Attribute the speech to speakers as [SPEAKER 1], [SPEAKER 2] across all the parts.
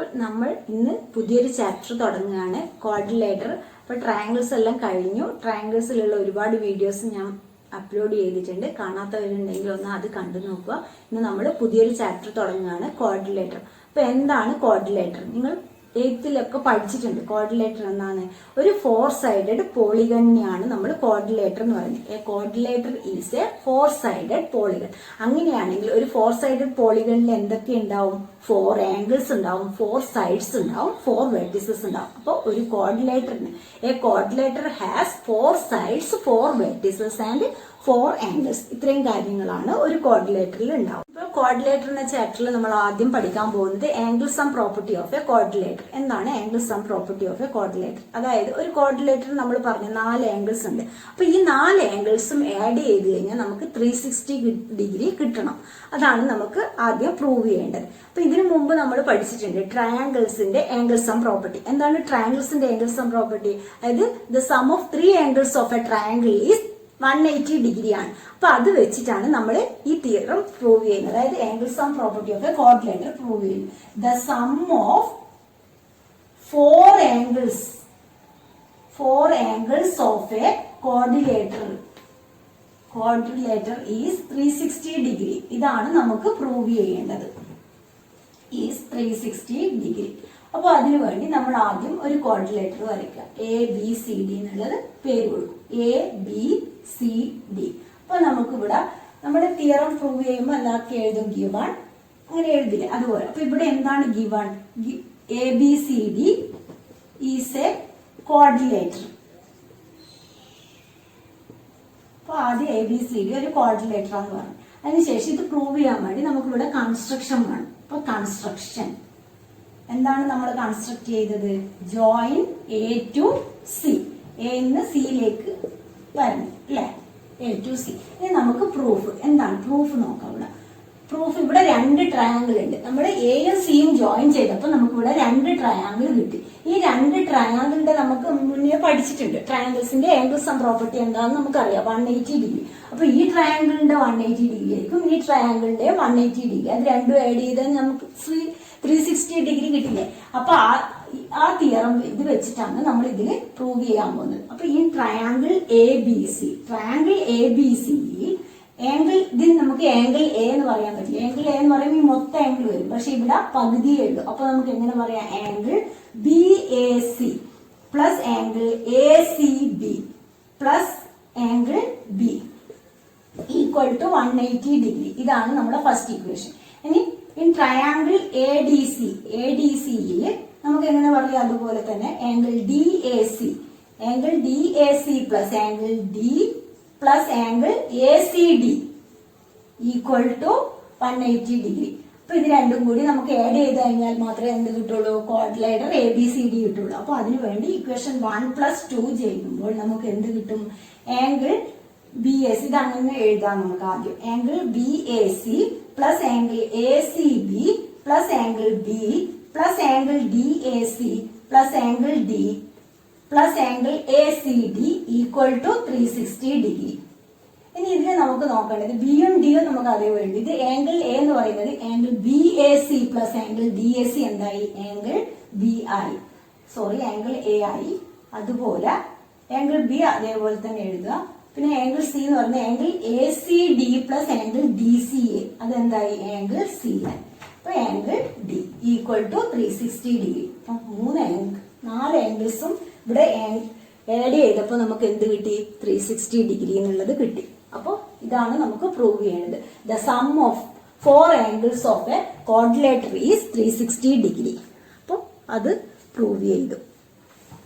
[SPEAKER 1] അപ്പോൾ നമ്മൾ ഇന്ന് പുതിയൊരു ചാപ്റ്റർ തുടങ്ങുകയാണ്, ക്വാഡ്രിലേറ്റർ. അപ്പോൾ ട്രയാങ്കിൾസ് എല്ലാം കഴിഞ്ഞു. ട്രയാങ്കിൾസിലുള്ള ഒരുപാട് വീഡിയോസ് ഞാൻ അപ്ലോഡ് ചെയ്തിട്ടുണ്ട്. കാണാത്തവരുണ്ടെങ്കിൽ ഒന്ന് അത് കണ്ടു നോക്കുക. ഇന്ന് നമ്മൾ പുതിയൊരു ചാപ്റ്റർ തുടങ്ങുകയാണ്, ക്വാഡ്രിലേറ്റർ. അപ്പോൾ എന്താണ് ക്വാഡ്രിലേറ്റർ? നിങ്ങൾ എയ്ത്തിലൊക്കെ പഠിച്ചിട്ടുണ്ട്. ക്വാഡ്രിലേറ്റർ എന്നാണ് ഒരു 4 സൈഡഡ് പോളിഗണിനെയാണ് നമ്മൾ ക്വാഡ്രിലേറ്റർ എന്ന് പറയുന്നത്. A quadrilateral is A 4 sided polygon. അങ്ങനെയാണെങ്കിൽ ഒരു 4 സൈഡഡ് പോളിഗണിൽ എന്തൊക്കെ ഉണ്ടാവും? 4 ആംഗിൾസ് ഉണ്ടാവും, 4 സൈഡ്സ് ഉണ്ടാവും, 4 വെർട്ടിസസ് ഉണ്ടാവും. അപ്പോൾ ഒരു ക്വാഡ്രിലേറ്ററിന് a quadrilateral has 4 sides, 4 vertices and 4 angles. ഇത്രയും കാര്യങ്ങളാണ് ഒരു ക്വാഡ്രിലേറ്ററിൽ ഉണ്ടാവും. ഇപ്പോൾ ക്വാഡ്രിലേറ്റർ എന്ന ചാപ്റ്ററിൽ നമ്മൾ ആദ്യം പഠിക്കാൻ പോകുന്നത് angle sum property of a quadrilateral. എന്താണ് angle sum property of a quadrilateral? അതായത് ഒരു ക്വാഡ്രിലേറ്റർ നമ്മൾ പറഞ്ഞ 4 ആംഗിൾസ് ഉണ്ട്. അപ്പൊ ഈ 4 ആംഗിൾസും ആഡ് ചെയ്ത് കഴിഞ്ഞാൽ നമുക്ക് 360 ഡിഗ്രി കിട്ടണം. അതാണ് നമുക്ക് ആദ്യം പ്രൂവ് ചെയ്യേണ്ടത്. അപ്പൊ ഇതിനു മുമ്പ് നമ്മൾ പഠിച്ചിട്ടുണ്ട് ട്രയാങ്കിൾസിന്റെ ആംഗിൾ സം പ്രോപ്പർട്ടി. എന്താണ് ട്രയാങ്കിൾസിന്റെ ആംഗിൾ സം പ്രോപ്പർട്ടി? അതായത് the sum of 3 angles of A triangle is 180 degree ആണ്. അപ്പൊ അത് വെച്ചിട്ടാണ് നമ്മൾ ഈ തിയറം പ്രൂവ് ചെയ്യുന്നത്. അതായത് angle sum property of a quadrilateral prove ചെയ്യുന്നത്. The sum of 4 angles of a quadrilateral is 360 degree. ഇതാണ് നമുക്ക് പ്രൂവ് ചെയ്യേണ്ടത്. Is 360 degree. അപ്പൊ അതിനു വേണ്ടി നമ്മൾ ആദ്യം ഒരു ക്വാഡ്രിലേറ്റർ വരയ്ക്കുക. ABCD എന്നുള്ളത് പേര് കൊടുക്കും. ABCD. അപ്പൊ നമുക്കിവിടെ നമ്മുടെ തിയറം പ്രൂവ് ചെയ്യുമ്പോൾ എല്ലാവർക്കും എഴുതും ഗിവൺ, അങ്ങനെ എഴുതില്ലേ അതുപോലെ. അപ്പൊ ഇവിടെ എന്താണ് given? ABCD is A quadrilateral. അപ്പൊ ആദ്യം ABCD ഒരു ക്വാഡ്രിലേറ്റർ എന്ന് പറഞ്ഞു. അതിനുശേഷം ഇത് പ്രൂവ് ചെയ്യാൻ വേണ്ടി നമുക്കിവിടെ കൺസ്ട്രക്ഷൻ വേണം. അപ്പൊ കൺസ്ട്രക്ഷൻ എന്താണ് നമ്മൾ കൺസ്ട്രക്ട് ചെയ്തത്? Join A to C. A നിന്ന് സിയിലേക്ക് വരണം അല്ലെ? A to C. ഇനി നമുക്ക് പ്രൂഫ് എന്താണ്? പ്രൂഫ് നോക്കാം. ഇവിടെ പ്രൂഫ് ഇവിടെ 2 ട്രയാങ്കിൾ ഉണ്ട്. നമ്മൾ എയും സിയും ജോയിൻ ചെയ്തപ്പോൾ നമുക്ക് ഇവിടെ 2 ട്രയാങ്കിൾ കിട്ടി. ഈ 2 ട്രയാങ്കിളിന്റെ നമുക്ക് മുന്നേ പഠിച്ചിട്ടുണ്ട്. ട്രയാങ്കിൾസിന്റെ ആംഗിൾ സം പ്രോപ്പർട്ടി എന്താണെന്ന് നമുക്കറിയാം, 180 ഡിഗ്രി. അപ്പൊ ഈ ട്രയാങ്കിളിന്റെ 180 ഡിഗ്രി ആയിരിക്കും, ഈ ട്രയാങ്കിളിന്റെ 180 ഡിഗ്രി. അത് രണ്ടും ആഡ് ചെയ്താൽ നമുക്ക് 360 ഡിഗ്രി കിട്ടില്ലേ? അപ്പൊ ആ തിയറം ഇത് വെച്ചിട്ടാണ് നമ്മൾ ഇതില് പ്രൂവ് ചെയ്യാൻ പോകുന്നത്. അപ്പൊ ഈ ട്രയാങ്കിൾ ABC ആംഗിൾ ഇതിന് നമുക്ക് ആംഗിൾ A എന്ന് പറയാൻ പറ്റില്ല. ആംഗിൾ A എന്ന് പറയുമ്പോൾ ഈ മൊത്തം ആംഗിൾ വരും, പക്ഷെ ഇവിടെ പകുതി എഴുതും. അപ്പൊ നമുക്ക് എങ്ങനെ പറയാം? Angle BAC plus angle ACB plus angle B equal to 180 degree. ഇതാണ് നമ്മുടെ ഫസ്റ്റ് ഇക്വേഷൻ. ഇനി ഇൻ ട്രയാങ്കിൾ ADCയിൽ നമുക്ക് എങ്ങനെ പറയാം? അതുപോലെ തന്നെ angle DAC plus angle D plus angle ACD equal to 180 degree. അപ്പൊ ഇത് രണ്ടും കൂടി നമുക്ക് ആഡ് ചെയ്ത് കഴിഞ്ഞാൽ മാത്രമേ എന്ത് കിട്ടുള്ളൂ? ക്വാഡ്രിലേറ്റർ ABCD കിട്ടുള്ളൂ. അപ്പൊ അതിനു വേണ്ടി ഇക്വേഷൻ 1 + 2 ചെയ്യുമ്പോൾ നമുക്ക് എന്ത് കിട്ടും? Angle BAC. ഇത് അങ്ങനെ എഴുതാം നമുക്ക് ആദ്യം. Angle BAC plus angle ACB plus angle B plus angle DAC plus angle D plus angle ACD equal to 360 degree. ഇനി ഇതിൽ നമുക്ക് നോക്കേണ്ടത് ബിയും ഡിയും നമുക്ക് അതേപോലെ ഉണ്ട്. ഇത് ആംഗിൾ A എന്ന് പറയുന്നത് angle BAC plus angle DAC എന്തായി? ആംഗിൾ ആംഗിൾ A ആയി. അതുപോലെ ആംഗിൾ B അതേപോലെ തന്നെ എഴുതുക. പിന്നെ ആംഗിൾ C എന്ന് പറഞ്ഞ angle ACD plus angle DCA അതെന്തായി? Angle CA. അപ്പൊ angle D equal to 360 degree. അപ്പൊ 4 ആംഗിൾസും ഇവിടെ ആഡ് ചെയ്തപ്പോൾ നമുക്ക് എന്ത് കിട്ടി? 360 ഡിഗ്രി എന്നുള്ളത് കിട്ടി. അപ്പോൾ ഇതാണ് നമുക്ക് പ്രൂവ് ചെയ്യേണ്ടത്. The sum of 4 angles of a quadrilateral is 360 degree. അപ്പോൾ അത് പ്രൂവ് ചെയ്തു.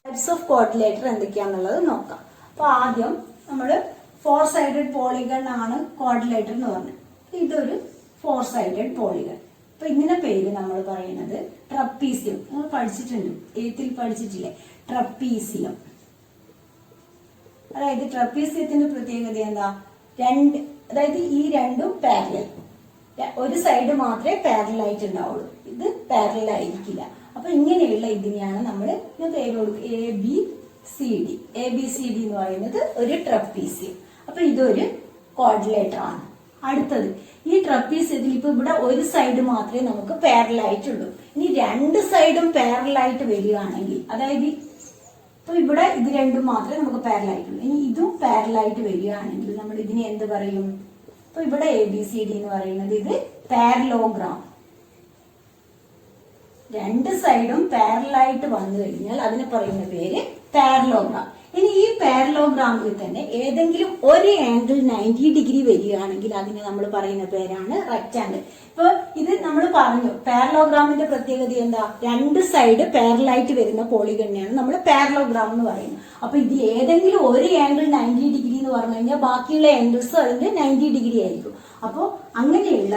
[SPEAKER 1] ടൈപ്സ് ഓഫ് ക്വാഡ്രിലേറ്റർ എന്തൊക്കെയാണെന്നുള്ളത് നോക്കാം. അപ്പൊ ആദ്യം നമ്മൾ 4 സൈഡഡ് പോളിഗൺ ആണ് ക്വാഡ്രിലേറ്റർ എന്ന് പറഞ്ഞത്. ഇതൊരു 4 സൈഡഡ് പോളിഗൺ. അപ്പൊ ഇങ്ങനെ പേര് നമ്മൾ പറയുന്നത് ട്രപ്പീസിയം. നമ്മൾ പഠിച്ചിട്ടുണ്ട്, 8ൽ പഠിച്ചിട്ടില്ലേ? ട്രപ്പീസിയം. അതായത് ട്രപ്പീസിയത്തിന്റെ പ്രത്യേകത എന്താ? അതായത് ഈ രണ്ടും പാരലൽ. ഒരു സൈഡ് മാത്രമേ പാരലൽ ആയിട്ട് ഉണ്ടാവുള്ളൂ, ഇത് പാരലൽ ആയിരിക്കില്ല. അപ്പൊ ഇങ്ങനെയുള്ള ഇതിനെയാണ് നമ്മൾ പേര് കൊടുക്കുക ABCD എന്ന് പറയുന്നത് ഒരു ട്രപ്പീസിയം. അപ്പൊ ഇതൊരു ക്വാഡ്രിലേറ്റർ ആണ്. അടുത്തത് ഈ ട്രപ്പീസിയത്തിൽ ഇപ്പൊ ഇവിടെ ഒരു സൈഡ് മാത്രമേ നമുക്ക് പാരലൽ ആയിട്ടുള്ളൂ. ഇനി രണ്ട് സൈഡും പാരലായിട്ട് വരികയാണെങ്കിൽ, അതായത് ഇപ്പൊ ഇവിടെ ഇത് രണ്ടും മാത്രമേ നമുക്ക് പാരലായിട്ടുള്ളൂ, ഇനി ഇതും പാരലായിട്ട് വരികയാണെങ്കിൽ നമ്മൾ ഇതിനെ എന്ത് പറയും? ഇപ്പൊ ഇവിടെ ABCD എന്ന് പറയുന്നത് ഇത് പാരലോഗ്രാം. രണ്ട് സൈഡും പാരലായിട്ട് വന്നു കഴിഞ്ഞാൽ അതിന് പറയുന്ന പേര് പാരലോഗ്രാം. ഇനി ഈ പാരലോഗ്രാമിൽ തന്നെ ഏതെങ്കിലും ഒരു ആംഗിൾ 90 ഡിഗ്രി വരികയാണെങ്കിൽ അതിന് നമ്മൾ പറയുന്ന പേരാണ് റെക്റ്റാങ്കിൾ. ഇപ്പൊ ഇത് നമ്മൾ പറഞ്ഞു, പാരലോഗ്രാമിന്റെ പ്രത്യേകത എന്താ? രണ്ട് സൈഡ് പാരലായിട്ട് വരുന്ന പോളിഗണിനെയാണ് നമ്മൾ പാരലോഗ്രാം എന്ന് പറയുന്നത്. അപ്പൊ ഇതിൽ ഏതെങ്കിലും ഒരു ആംഗിൾ 90 ഡിഗ്രി എന്ന് പറഞ്ഞു കഴിഞ്ഞാൽ ബാക്കിയുള്ള ആംഗിൾസ് അതിന്റെ 90 ഡിഗ്രി ആയിരിക്കും. അപ്പോ അങ്ങനെയുള്ള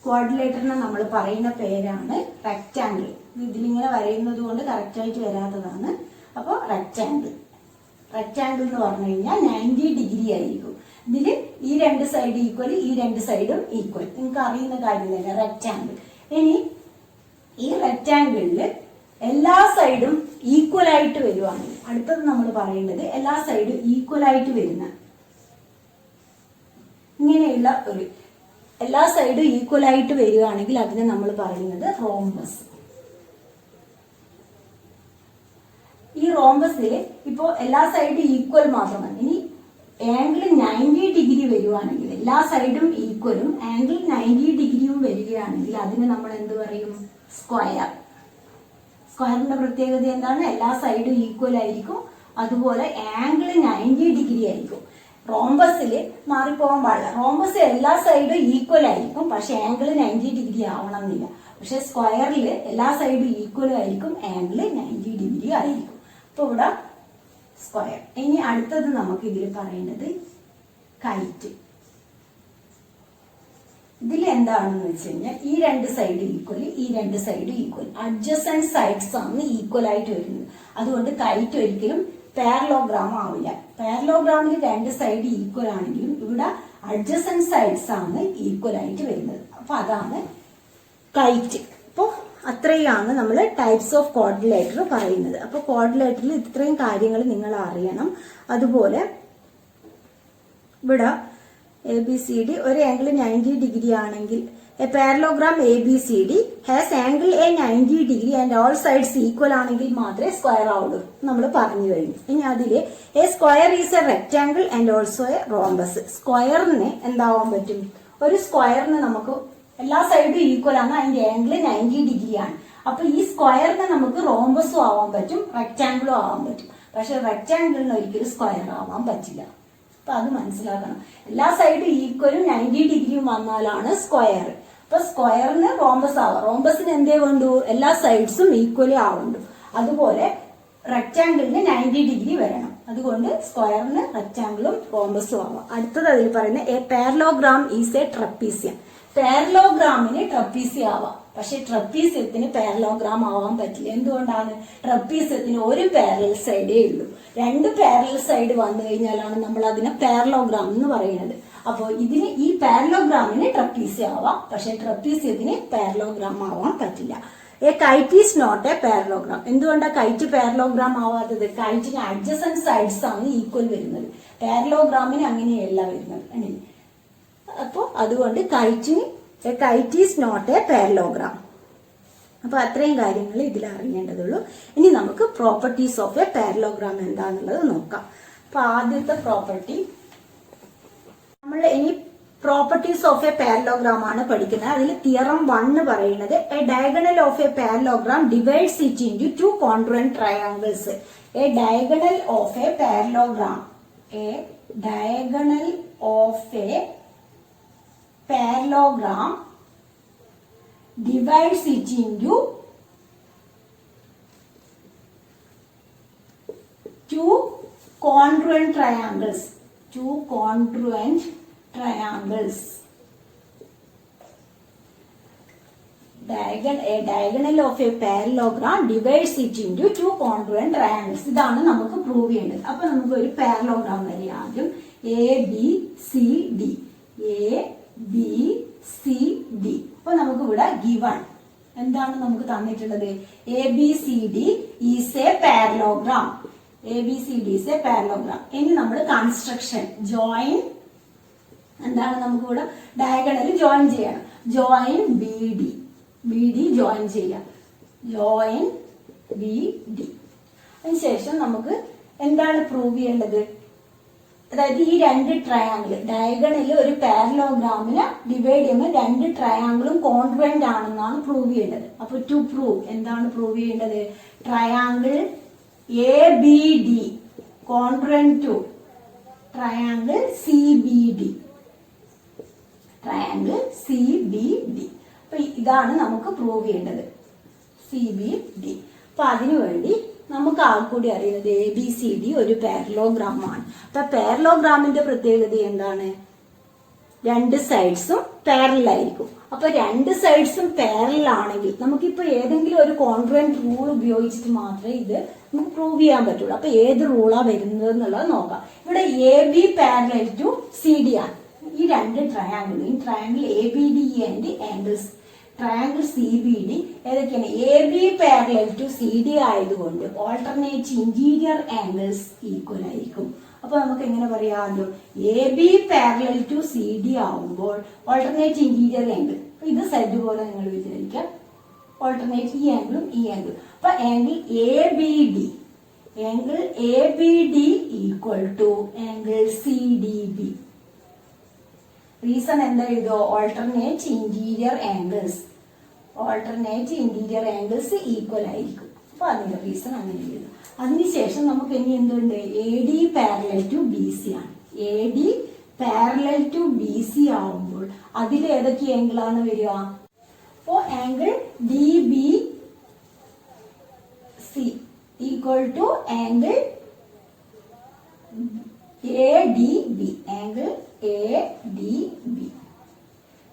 [SPEAKER 1] ക്വാഡ്രിലേറ്ററിനെ നമ്മൾ പറയുന്ന പേരാണ് റെക്റ്റാങ്കിൾ. ഇതിലിങ്ങനെ വരയുന്നത് കൊണ്ട് കറക്റ്റ് ആയിട്ട് വരാത്തതാണ്. അപ്പോൾ റെക്റ്റാങ്കിൾ എന്ന് പറഞ്ഞു കഴിഞ്ഞാൽ 90 ഡിഗ്രി ആയിരിക്കും. ഇതില് ഈ രണ്ട് സൈഡ് ഈക്വൽ, ഈ രണ്ട് സൈഡും ഈക്വൽ, നിങ്ങൾക്ക് അറിയുന്ന കാര്യം തന്നെ റെക്റ്റാങ്കിൾ. ഇനി ഈ റെക്റ്റാങ്കിളില് എല്ലാ സൈഡും ഈക്വൽ ആയിട്ട് വരുവാണെങ്കിൽ അടുത്തത് നമ്മൾ പറയേണ്ടത് എല്ലാ സൈഡും ഈക്വൽ ആയിട്ട് വരുന്ന ഇങ്ങനെയുള്ള ഒരു എല്ലാ സൈഡും ഈക്വൽ ആയിട്ട് വരികയാണെങ്കിൽ അതിനെ നമ്മൾ പറയുന്നത് റോംബസ്. ഈ റോംബസിൽ ഇപ്പോ എല്ലാ സൈഡും ഈക്വൽ മാത്രമാണ്. ഇനി ആംഗിൾ 90 ഡിഗ്രി വരുവാണെങ്കിൽ, എല്ലാ സൈഡും ഈക്വലും ആംഗിൾ 90 ഡിഗ്രിയും വരികയാണെങ്കിൽ അതിന് നമ്മൾ എന്ത് പറയും? സ്ക്വയർ. സ്ക്വയറിന്റെ പ്രത്യേകത എന്താണ്? എല്ലാ സൈഡും ഈക്വൽ ആയിരിക്കും, അതുപോലെ ആംഗിൾ 90 ഡിഗ്രി ആയിരിക്കും. റോംബസിൽ മാറിപ്പോകാൻ പാടില്ല. റോംബസ് എല്ലാ സൈഡും ഈക്വൽ ആയിരിക്കും, പക്ഷെ ആംഗിൾ 90 ഡിഗ്രി ആവണം എന്നില്ല. പക്ഷെ സ്ക്വയറിൽ എല്ലാ സൈഡും ഈക്വൽ ആയിരിക്കും, ആംഗിൾ 90 ഡിഗ്രി ആയിരിക്കും. അപ്പൊ ഇവിടെ സ്ക്വയർ. ഇനി അടുത്തത് നമുക്ക് ഇതിൽ പറയേണ്ടത് കൈറ്റ്. ഇതിൽ എന്താണെന്ന് വെച്ച് കഴിഞ്ഞാൽ ഈ രണ്ട് സൈഡ് ഈക്വൽ, ഈ രണ്ട് സൈഡ് ഈക്വൽ, അഡ്ജസന്റ് സൈഡ്സ് ആണ് ഈക്വൽ ആയിട്ട് വരുന്നത്. അതുകൊണ്ട് കൈറ്റ് ഒരിക്കലും പാരലോഗ്രാം ആവില്ല. പാരലോഗ്രാമിൽ രണ്ട് സൈഡ് ഈക്വൽ ആണെങ്കിലും ഇവിടെ അഡ്ജസന്റ് സൈഡ്സ് ആണ് ഈക്വൽ ആയിട്ട് വരുന്നത്. അപ്പൊ അതാണ് കൈറ്റ്. അപ്പൊ അത്രയാണ് നമ്മൾ ടൈപ്സ് ഓഫ് ക്വാഡ്രിലേറ്റർ പറയുന്നത്. അപ്പൊ ക്വാഡ്രിലേറ്ററിൽ ഇത്രയും കാര്യങ്ങൾ നിങ്ങൾ അറിയണം. അതുപോലെ ഇവിടെ ABCD ഒരു ആംഗിൾ 90 ഡിഗ്രി ആണെങ്കിൽ A parallelogram ABCD has angle A 90 degree and all sides equal ആണെങ്കിൽ മാത്രമേ സ്ക്വയർ ആവുള്ളൂ നമ്മൾ പറഞ്ഞു കഴിഞ്ഞു. ഇനി അതില് A square is A rectangle and also A rhombus. സ്ക്വയറിന് എന്താവാൻ പറ്റും? ഒരു സ്ക്വയറിന് നമുക്ക് എല്ലാ സൈഡും ഈക്വൽ ആണ്, അതിന്റെ ആംഗിൾ 90 ഡിഗ്രി ആണ്. അപ്പൊ ഈ സ്ക്വയറിന് നമുക്ക് റോംബസും ആവാൻ പറ്റും, റെക്ടാംഗിളും ആവാൻ പറ്റും. പക്ഷെ റെക്ടാംഗിളിന് ഒരിക്കലും സ്ക്വയർ ആവാൻ പറ്റില്ല. അപ്പൊ അത് മനസ്സിലാക്കണം. എല്ലാ സൈഡും ഈക്വലും 90 ഡിഗ്രിയും വന്നാലാണ് സ്ക്വയർ. അപ്പൊ സ്ക്വയറിന് റോംബസ് ആവാം. റോംബസിന് എന്തേ വേണ്ടു? എല്ലാ സൈഡ്സും ഈക്വലി ആവുന്നുണ്ട്. അതുപോലെ റെക്ടാംഗിളിന് 90 ഡിഗ്രി വരണം. അതുകൊണ്ട് സ്ക്വയറിന് റെക്ടാംഗിളും റോംബസും ആവാം. അടുത്തത് അതിൽ പറയുന്നത് a parallelogram is a trapezium. പാരലോഗ്രാമിന് ട്രപ്പീസിയം ആവാം, പക്ഷെ ട്രപ്പീസിയത്തിന് പാരലോഗ്രാം ആവാൻ പറ്റില്ല. എന്തുകൊണ്ടാണ്? ട്രപ്പീസിയത്തിന് ഒരു പാരലൽ സൈഡേ ഉള്ളൂ. രണ്ട് പാരലൽ സൈഡ് വന്നു കഴിഞ്ഞാലാണ് നമ്മൾ അതിനെ പാരലോഗ്രാം എന്ന് പറയുന്നത്. അപ്പോൾ ഇതിന് ഈ പാരലോഗ്രാമിന് ട്രപ്പീസിയം ആവാം, പക്ഷെ ട്രപ്പീസിയത്തിന് പാരലോഗ്രാം ആവാൻ പറ്റില്ല. A kite is not a parallelogram. എന്തുകൊണ്ടാണ് കൈറ്റ് പാരലോഗ്രാം ആവാത്തത്? കൈറ്റിന് അഡ്ജസന്റ് സൈഡ്സ് ആണ് ഈക്വൽ വരുന്നത്, പാരലോഗ്രാമിന് അങ്ങനെയല്ല വരുന്നത്. അപ്പോൾ അതുകൊണ്ട് kite is not a parallelogram. അപ്പൊ അത്രയും കാര്യങ്ങൾ ഇതിൽ അറിയേണ്ടതുള്ളൂ. ഇനി നമുക്ക് പ്രോപ്പർട്ടീസ് ഓഫ് എ പാരലോഗ്രാം എന്താന്നുള്ളത് നോക്കാം. അപ്പൊ ആദ്യത്തെ പ്രോപ്പർട്ടി നമ്മൾ ഇനി പ്രോപ്പർട്ടീസ് ഓഫ് എ പാരലോഗ്രാം ആണ് പഠിക്കുന്നത്. അതിൽ തിയറം 1 പറയുന്നത് a diagonal of a parallelogram divides it into two congruent triangles. A diagonal of a parallelogram, a diagonal of a parallelogram divides it into two congruent triangles. Two congruent triangles. A diagonal of a parallelogram divides it into two congruent triangles. ഇതാണ് നമുക്ക് prove ചെയ്യേണ്ടത്. അപ്പൊ നമുക്ക് ഒരു parallelogram വരിക. ആദ്യം ABCD. ABCD. അപ്പൊ നമുക്ക് ഇവിടെ ഗിവൺ എന്താണ് നമുക്ക് തന്നിട്ടുള്ളത്? ABCD is a parallelogram. ABCD is a parallelogram. ഇനി നമ്മൾ കൺസ്ട്രക്ഷൻ ജോയിൻ എന്താണ്? നമുക്ക് ഇവിടെ ഡയഗണൽ ജോയിൻ ചെയ്യണം. Join BD. B D join ചെയ്യാം. Join B D. അതിനുശേഷം നമുക്ക് എന്താണ് പ്രൂവ് ചെയ്യേണ്ടത്? അതായത് ഈ രണ്ട് ട്രയാങ്കിൾ ഡയഗണല് ഒരു പാരലോഗ്രാമിന് ഡിവൈഡ് ചെയ്യുമ്പോൾ രണ്ട് ട്രയാങ്കിളും കോൺഗ്രുവന്റ് ആണെന്നാണ് പ്രൂവ് ചെയ്യേണ്ടത്. അപ്പൊ ടു പ്രൂവ് എന്താണ് പ്രൂവ് ചെയ്യേണ്ടത്? Triangle A B D congruent to triangle C B D. Triangle C B D. അപ്പൊ ഇതാണ് നമുക്ക് പ്രൂവ് ചെയ്യേണ്ടത്, സി ബി ഡി. അപ്പൊ അതിനുവേണ്ടി നമുക്ക് ആൾക്കൂടി അറിയുന്നത് എ ബി സി ഡി ഒരു പാരലോഗ്രാമാണ്. അപ്പൊ പാരലോഗ്രാമിന്റെ പ്രത്യേകത എന്താണ്? രണ്ട് സൈഡ്സും പാരലൽ ആയിരിക്കും. അപ്പൊ രണ്ട് സൈഡ്സും പാരലൽ ആണെങ്കിൽ നമുക്കിപ്പോ ഏതെങ്കിലും ഒരു കോൺഗ്രുവന്റ് റൂൾ ഉപയോഗിച്ചിട്ട് മാത്രമേ ഇത് നമുക്ക് പ്രൂവ് ചെയ്യാൻ പറ്റുള്ളൂ. അപ്പൊ ഏത് റൂളാ വരുന്നത് എന്നുള്ളത് നോക്കാം. ഇവിടെ A B parallel to C D ആണ്. ഈ രണ്ട് ട്രയാങ്കിളും ഈ triangle A B D and angles triangle C B D ഏതൊക്കെയാണ്? A B parallel to C D ആയതുകൊണ്ട് ഓൾട്ടർനേറ്റ് ഇന്റീരിയർ ആംഗിൾസ് ഈക്വൽ ആയിരിക്കും. അപ്പൊ നമുക്ക് എങ്ങനെ പറയാമല്ലോ? A B parallel to C D ആവുമ്പോൾ ഓൾട്ടർനേറ്റ് ഇന്റീരിയർ ആംഗിൾ ഇത് സെഡ് പോലെ നിങ്ങൾ വിചാരിക്കാം. ഓൾട്ടർനേറ്റ് ഈ ആംഗിളും ഈ ആംഗിൾ. അപ്പൊ angle A B D equal to angle C D B. Reason എന്താ എഴുതോ? ഓൾട്ടർനേറ്റ് ഇന്റീരിയർ ആംഗിൾസ് ഈക്വൽ ആയിരിക്കും. അപ്പൊ അതിന്റെ റീസൺ അങ്ങനെ എഴുതും. അതിനുശേഷം നമുക്ക് ഇനി എന്തുണ്ട്? A D parallel to B C ആണ്. A D parallel to B C ആവുമ്പോൾ അതിൽ ഏതൊക്കെ ആംഗിളാണ് വരിക? അപ്പോ angle D B C equal to angle A D B. Angle A D B.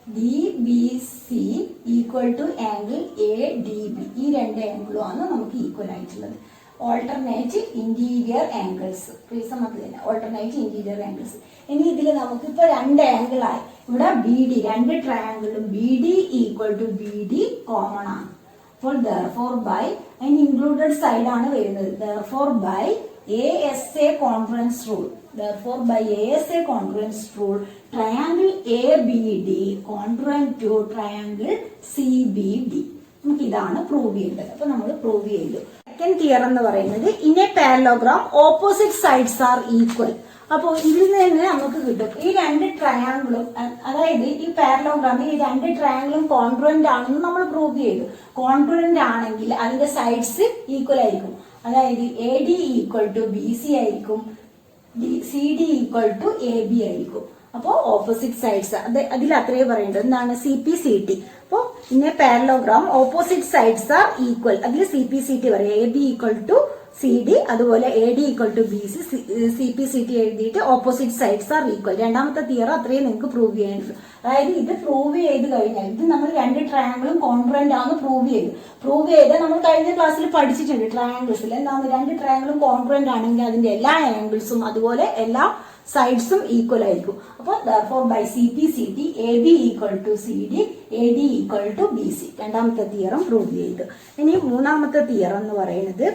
[SPEAKER 1] D B C equal to angle A D B. ഈ രണ്ട് ആംഗിളും ആണ് നമുക്ക് ഈക്വൽ ആയിട്ടുള്ളത്. Alternate interior angles. റീസൺ അത് തന്നെ, ഓൾട്ടർനേറ്റ് ഇന്റീരിയർ ആംഗിൾസ്. ഇനി ഇതിൽ നമുക്ക് ഇപ്പൊ രണ്ട് ആംഗിൾ ആയി. ഇവിടെ ബി ഡി രണ്ട് ട്രയാങ്കിളും B D equal to B D common ആണ്. അപ്പോൾ therefore by അതിന് ഇൻക്ലൂഡഡ് സൈഡ് ആണ് വരുന്നത്. therefore by ASA congruence rule. Therefore by ASA congruence rule triangle ABD congruent to triangle CBD. നമുക്ക് ഇതാണ് പ്രൂവ് ചെയ്യേണ്ടത്. അപ്പൊ നമ്മൾ പ്രൂവ് ചെയ്തു. സെക്കൻഡ് തിയറം എന്ന് പറയുന്നത് in a parallelogram opposite sides are equal. അപ്പോൾ ഇതിൽ നിന്ന് നമുക്ക് കിട്ടും ഈ രണ്ട് ട്രയാങ്കിളും, അതായത് ഈ പാരലോഗ്രാമിൽ ഈ രണ്ട് ട്രയാങ്കിളും കോൺഗ്രുവന്റ് ആണെന്ന് നമ്മൾ പ്രൂവ് ചെയ്തു. കോൺഗ്രുവന്റ് ആണെങ്കിൽ അതിന്റെ സൈഡ്സ് ഈക്വൽ ആയിരിക്കും. അതായത് A D equal to B C ആയിരിക്കും, C D equal to A B ആയിരിക്കും. അപ്പോൾ ഓപ്പോസിറ്റ് സൈഡ്സ് അതിൽ അത്രേ പറയേണ്ടത്. എന്താണ്? C P C T. അപ്പോൾ in a parallelogram opposite sides are equal. അതിൽ സി പി സി ടി പറയാം. A B equal to C D, അതുപോലെ A D equal to B C, C P C T എഴുതിയിട്ട് opposite sides are equal. രണ്ടാമത്തെ theorem അത്രയും നിങ്ങൾക്ക് prove ചെയ്യാനുള്ളൂ. അതായത് ഇത് prove ചെയ്ത് കഴിഞ്ഞാൽ ഇത് നമ്മൾ രണ്ട് ട്രയാങ്കിളും കോൺഗ്രുവന്റ് ആണ് പ്രൂവ് ചെയ്ത് നമ്മൾ കഴിഞ്ഞ ക്ലാസ്സിൽ പഠിച്ചിട്ടുണ്ട്. ട്രയാങ്കിൾസിൽ എന്താണ്? രണ്ട് ട്രയാങ്കിളും കോൺഗ്രുവന്റ് ആണെങ്കിൽ അതിന്റെ എല്ലാ ആംഗിൾസും അതുപോലെ എല്ലാ സൈഡ്സും ഈക്വൽ ആയിരിക്കും. അപ്പോൾ therefore by CPCT AB equal to CD, AD equal to BC. രണ്ടാമത്തെ തിയറം പ്രൂവ് ചെയ്തു. ഇനി മൂന്നാമത്തെ തിയറം എന്ന് പറയുന്നത്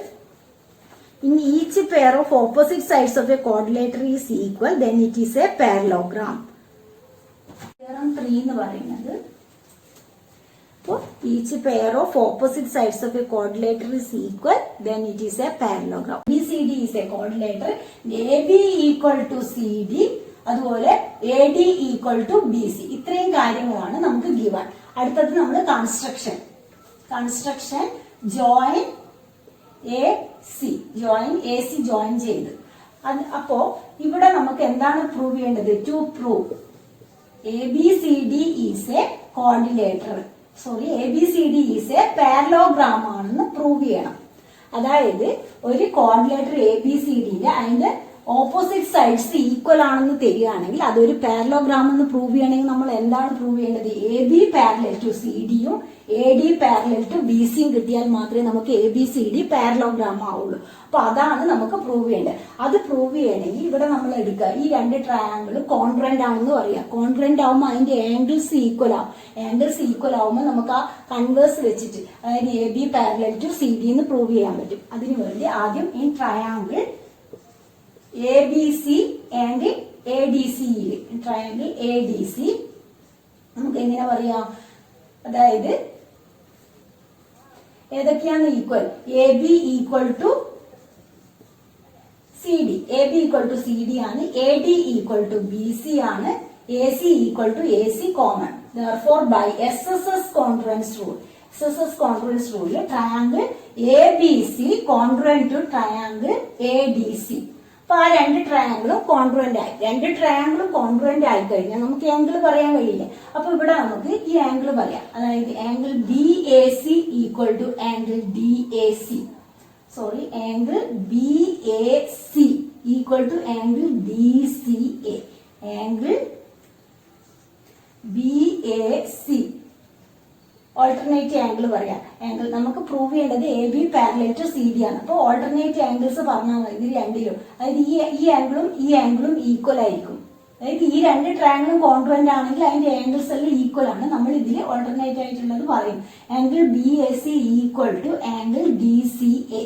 [SPEAKER 1] in each pair of opposite sides of a quadrilateral is equal, then it is a parallelogram. Theorem 3 എന്ന് പറയുന്നത് അപ്പോൾ each pair of opposite sides of a quadrilateral is equal, then it is a parallelogram. BCD is a quadrilateral. AB equal to CD, അതുപോലെ AD equal to BC. ഇത്രയും കാര്യങ്ങളാണ് നമുക്ക് given. അടുത്തത് നമ്മൾ construction join AC join ചെയ്ത് അപ്പോ ഇവിടെ നമുക്ക് എന്താണ് പ്രൂവ് ചെയ്യേണ്ടത്? To prove ABCD is a quadrilateral, ABCD is a parallelogram ആണെന്ന് പ്രൂവ് ചെയ്യണം. അതായത് ഒരു കോർഡിലേറ്റർ ABCDന്റെ അതിന്റെ ഓപ്പോസിറ്റ് സൈഡ്സ് ഈക്വൽ ആണെന്ന് തരികയാണെങ്കിൽ അതൊരു പാരലോഗ്രാം എന്ന് പ്രൂവ് ചെയ്യണമെങ്കിൽ നമ്മൾ എന്താണ് പ്രൂവ് ചെയ്യേണ്ടത്? AB പാരലൽ ടു CDയും AD പാരലൽ ടു BCയും കിട്ടിയാൽ മാത്രമേ നമുക്ക് ABCD പാരലോഗ്രാം ആവുള്ളൂ. അപ്പൊ അതാണ് നമുക്ക് പ്രൂവ് ചെയ്യേണ്ടത്. അത് പ്രൂവ് ചെയ്യണമെങ്കിൽ ഇവിടെ നമ്മൾ എടുക്കുക, ഈ രണ്ട് ട്രയാങ്കിൾ കോൺഗ്രുവന്റ് ആണെന്ന് പറയാം. കോൺഗ്രുവന്റ് ആവുമ്പോൾ അതിന്റെ ആംഗിൾസ് ഈക്വൽ ആവും. ആംഗിൾസ് ഈക്വൽ ആവുമ്പോൾ നമുക്ക് ആ കൺവേഴ്സ് വെച്ചിട്ട് അതായത് AB പാരലൽ ടു CD എന്ന് പ്രൂവ് ചെയ്യാൻ പറ്റും. അതിനുവേണ്ടി ആദ്യം ഈ triangle ABC and ADC, triangle ADC നമുക്ക് എങ്ങനെ പറയാം? അതായത് ഏതൊക്കെയാണ് ഈക്വൽ? A B equal to C D. A B equal to C D ആണ്. A D equal to B C ആണ്. A C equal to A C common. Therefore, by SSS congruence rule, SSS congruence rule, triangle ABC congruent to triangle ADC. അപ്പൊ ആ രണ്ട് ട്രയാങ്കിളും കോൺട്രുവന്റ് ആയി. രണ്ട് ട്രയാങ്കിളും കോൺട്രുവന്റ് ആയി കഴിഞ്ഞാൽ നമുക്ക് ആംഗിൾ പറയാൻ കഴിയില്ല. അപ്പൊ ഇവിടെ നമുക്ക് ഈ ആംഗിൾ പറയാം. അതായത് angle B A C equal to angle D A C. Sorry, angle B A C equal to angle D C A. Angle B A C alternate angle പറയാം. ആംഗിൾ നമുക്ക് പ്രൂവ് ചെയ്യേണ്ടത് A B parallel to C D ആണ്. അപ്പോൾ alternate angles പറഞ്ഞാൽ മതി ഇത് രണ്ടിലും. അതായത് ഈ ആംഗിളും ഈക്വൽ ആയിരിക്കും. അതായത് ഈ രണ്ട് ട്രയാങ്കിളും കോൺട്രുവന്റ് ആണെങ്കിൽ അതിന്റെ ആംഗിൾസ് എല്ലാം ഈക്വൽ ആണ്. നമ്മൾ ഇതിൽ ഓൾട്ടർനേറ്റ് ആയിട്ടുള്ളത് പറയും. Angle B A C equal to angle D C A.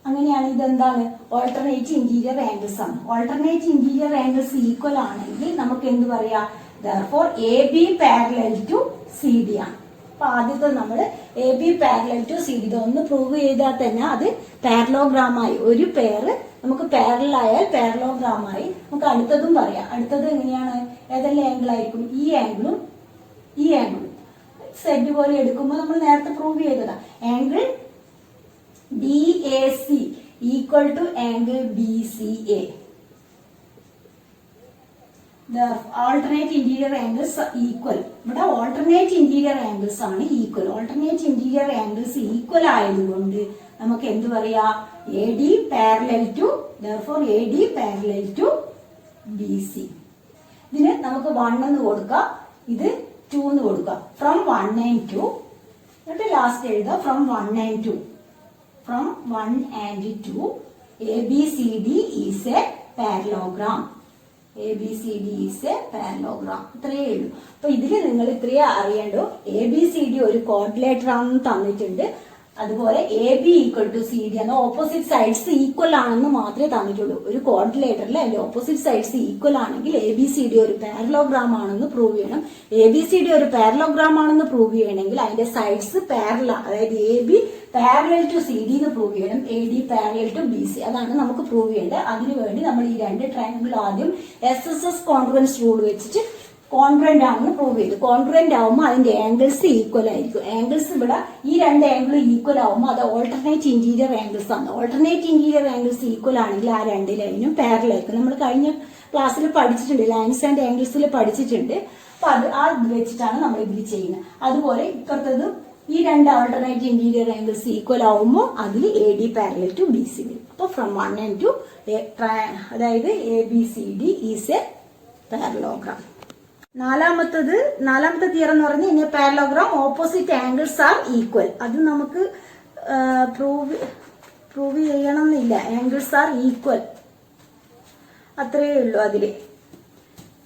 [SPEAKER 1] അങ്ങനെയാണ് ഇതെന്താണ്? ഓൾട്ടർനേറ്റ് ഇന്റീരിയർ ആംഗിൾസ് ആണ്. ഓൾട്ടർനേറ്റ് ഇന്റീരിയർ ആംഗിൾസ് ഈക്വൽ ആണെങ്കിൽ നമുക്ക് എന്ത് പറയാം? Therefore, AB parallel to CD ആണ്. അപ്പൊ ആദ്യത്തെ നമ്മൾ AB parallel to CD ഇതൊന്ന് പ്രൂവ് ചെയ്താൽ തന്നെ അത് പാരലോഗ്രാമായി. ഒരു പെയർ നമുക്ക് പാരലൽ ആയാൽ പാരലോഗ്രാമായി. നമുക്ക് അടുത്തതും പറയാം. അടുത്തത് എങ്ങനെയാണ്? ഏതെല്ലാം ആംഗിൾ ആയിരിക്കും? ഈ ആംഗിളും സെറ്റ് പോലെ എടുക്കുമ്പോൾ നമ്മൾ നേരത്തെ പ്രൂവ് ചെയ്തതാ. Angle D A C equal to angle B C A. The alternate interior angles are equal. ഇവിടെ alternate interior angles ആണ് equal. Alternate interior angles equal ആയതുകൊണ്ട് നമുക്ക് എന്ത് പറയാ? AD parallel to, therefore AD parallel to BC. ഇതിന് നമുക്ക് 1 എന്ന് കൊടുക്കാം, ഇത് 2 എന്ന് കൊടുക്കാം. From 1 and 2 എന്നിട്ട് ലാസ്റ്റ് എഴുതാം from 1 and 2. From 1 and 2 ABCD is a parallelogram. ABCD is a parallelogram. ഇത്രയേ ഉള്ളൂ. അപ്പൊ ഇതില് നിങ്ങൾ ഇത്രയേ അറിയണ്ടോ. ABCD ഒരു കോർഡിലേറ്റർ ആണെന്ന് തന്നിട്ടുണ്ട്. അതുപോലെ AB ഈക്വൽ ടു CD ആണ്. ഓപ്പോസിറ്റ് സൈഡ്സ് ഈക്വൽ ആണെന്ന് മാത്രമേ തന്നിട്ടുള്ളൂ. ഒരു കോർഡിലേറ്ററിൽ അതിന്റെ ഓപ്പോസിറ്റ് സൈഡ്സ് ഈക്വൽ ആണെങ്കിൽ ABCD ഒരു പാരലോഗ്രാം ആണെന്ന് പ്രൂവ് ചെയ്യണം. ABCD ഒരു പാരലോഗ്രാം ആണെന്ന് പ്രൂവ് ചെയ്യണമെങ്കിൽ അതിന്റെ സൈഡ്സ് പാരല, അതായത് AB പാരലൽ ടു CD എന്ന് പ്രൂവ് ചെയ്യണം. AD parallel to BC. അതാണ് നമുക്ക് പ്രൂവ് ചെയ്യേണ്ടത്. അതിനുവേണ്ടി നമ്മൾ ഈ രണ്ട് ട്രയാങ്കിൾ ആദ്യം SSS കോൺട്രുവൻസ് റൂൾ വെച്ചിട്ട് കോൺട്രുവന്റ് ആണെന്ന് പ്രൂവ് ചെയ്തു. കോൺട്രുവന്റ് ആവുമ്പോൾ അതിന്റെ ആംഗിൾസ് ഈക്വൽ ആയിരിക്കും. ആംഗിൾസ് ഇവിടെ ഈ രണ്ട് ആംഗിളും ഈക്വൽ ആവുമ്പോൾ അത് ഓൾട്ടർനേറ്റ് ഇന്റീരിയർ ആംഗിൾസ് ആണ്. ഓൾട്ടർനേറ്റ് ഇന്റീരിയർ ആംഗിൾസ് ഈക്വൽ ആണെങ്കിൽ ആ രണ്ട് ലൈനും പാരലൽ ആയിരിക്കും. നമ്മൾ കഴിഞ്ഞ ക്ലാസ്സിൽ പഠിച്ചിട്ടുണ്ട്, ലൈൻസ് ആൻഡ് ആംഗിൾസിൽ പഠിച്ചിട്ടുണ്ട്. അപ്പൊ അത് വെച്ചിട്ടാണ് നമ്മൾ ഇതിൽ ചെയ്യുന്നത്. അതുപോലെ ഇപ്പുറത്തത് ഈ രണ്ട് ആൾട്ടർനേറ്റ് ഇന്റീരിയർ ആംഗിൾസ് ഈക്വൽ ആവുമ്പോൾ അതിൽ AD പാരലൽ ടു BC വരും. അപ്പോൾ ഫ്രം 1 and 2 അതായത് ABCD ഈസ് എ പാരലോഗ്രാം. നാലാമത്തെ തിയറം എന്ന് പറഞ്ഞാൽ ഇനി parallelogram opposite angles are equal. അത് നമുക്ക് പ്രൂവ് ചെയ്യണമെന്നില്ല. ആംഗിൾസ് ആർ ഈക്വൽ, അത്രയേ ഉള്ളൂ അതില്.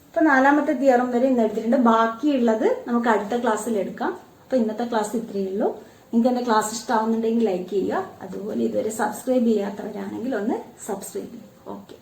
[SPEAKER 1] ഇപ്പൊ നാലാമത്തെ തിയറം വരെ ഇന്ന് എടുത്തിട്ടുണ്ട്. ബാക്കിയുള്ളത് നമുക്ക് അടുത്ത ക്ലാസ്സിൽ എടുക്കാം. അപ്പൊ ഇന്നത്തെ ക്ലാസ് ഇത്രയേ ഉള്ളൂ. നിങ്ങൾക്ക് എന്റെ ക്ലാസ് ഇഷ്ടമാവുന്നുണ്ടെങ്കിൽ ലൈക്ക് ചെയ്യുക. അതുപോലെ ഇതുവരെ സബ്സ്ക്രൈബ് ചെയ്യാത്തവരാണെങ്കിൽ ഒന്ന് സബ്സ്ക്രൈബ് ചെയ്യുക. ഓക്കെ.